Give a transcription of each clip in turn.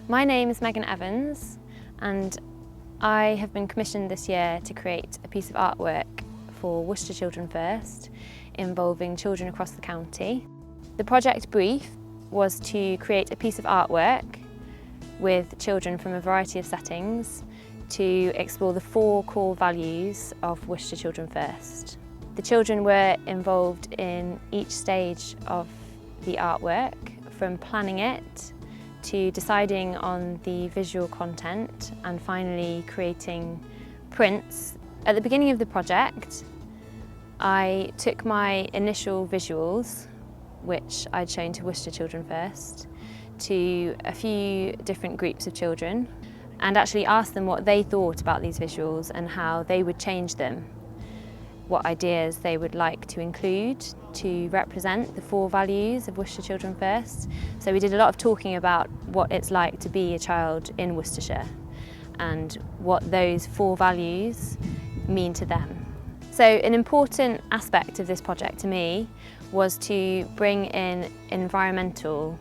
My name is Megan Evans and I have been commissioned this year to create a piece of artwork for Worcestershire Children First, involving children across the county. The project brief was to create a piece of artwork with children from a variety of settings to explore the 4 core values of Worcestershire Children First. The children were involved in each stage of the artwork, from planning it to deciding on the visual content and finally creating prints. At the beginning of the project, I took my initial visuals, which I'd shown to Worcestershire Children First, to a few different groups of children and actually asked them what they thought about these visuals and how they would change them, what ideas they would like to include to represent the 4 values of Worcestershire Children First. So we did a lot of talking about what it's like to be a child in Worcestershire and what those 4 values mean to them. So an important aspect of this project to me was to bring in environmental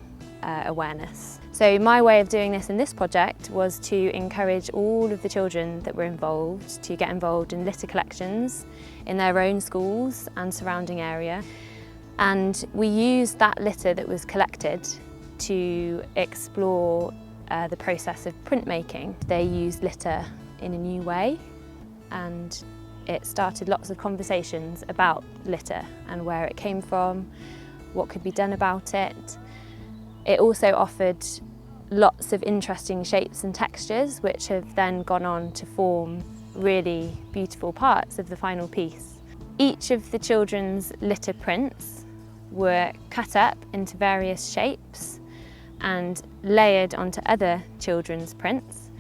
awareness. So my way of doing this in this project was to encourage all of the children that were involved to get involved in litter collections in their own schools and surrounding area. And we used that litter that was collected to explore the process of printmaking. They used litter in a new way, and it started lots of conversations about litter and where it came from, what could be done about it. It also offered lots of interesting shapes and textures, which have then gone on to form really beautiful parts of the final piece. Each of the children's litter prints were cut up into various shapes and layered onto other children's prints,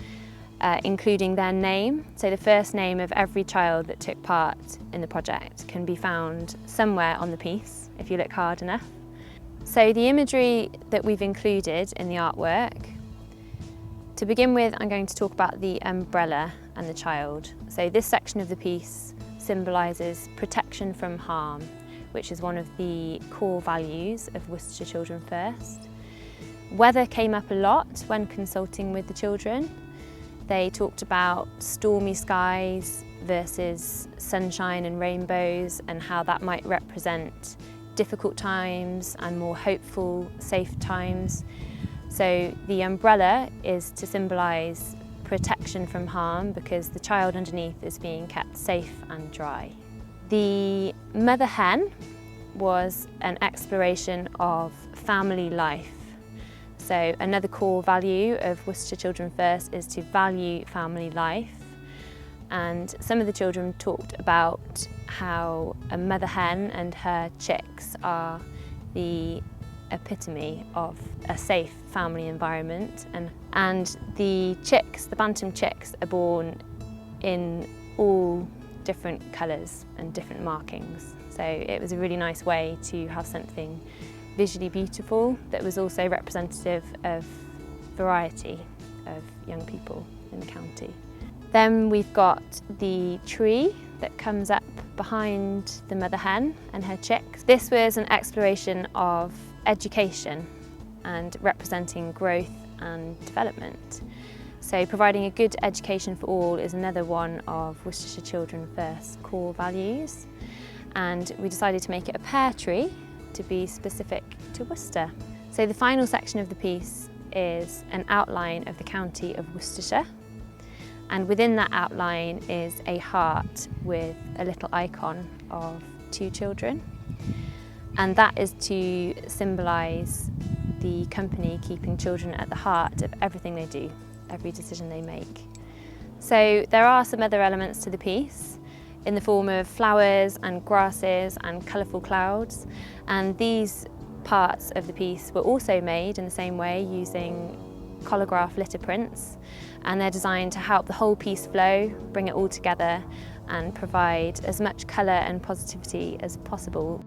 including their name. So the first name of every child that took part in the project can be found somewhere on the piece if you look hard enough. So the imagery that we've included in the artwork, to begin with, I'm going to talk about the umbrella and the child. So this section of the piece symbolises protection from harm, which is one of the core values of Worcestershire Children First. Weather came up a lot when consulting with the children. They talked about stormy skies versus sunshine and rainbows and how that might represent difficult times and more hopeful, safe times. So the umbrella is to symbolise protection from harm because the child underneath is being kept safe and dry. The mother hen was an exploration of family life. So another core value of Worcestershire Children First is to value family life. And some of the children talked about how a mother hen and her chicks are the epitome of a safe family environment. And the chicks, the bantam chicks, are born in all different colours and different markings. So it was a really nice way to have something visually beautiful that was also representative of variety of young people in the county. Then we've got the tree that comes up behind the mother hen and her chicks. This was an exploration of education and representing growth and development. So providing a good education for all is another one of Worcestershire Children First core values. And we decided to make it a pear tree to be specific to Worcester. So the final section of the piece is an outline of the county of Worcestershire. And within that outline is a heart with a little icon of 2 children. And that is to symbolise the company keeping children at the heart of everything they do, every decision they make. So there are some other elements to the piece in the form of flowers and grasses and colourful clouds. And these parts of the piece were also made in the same way using collagraph litter prints, and they're designed to help the whole piece flow, bring it all together and provide as much colour and positivity as possible.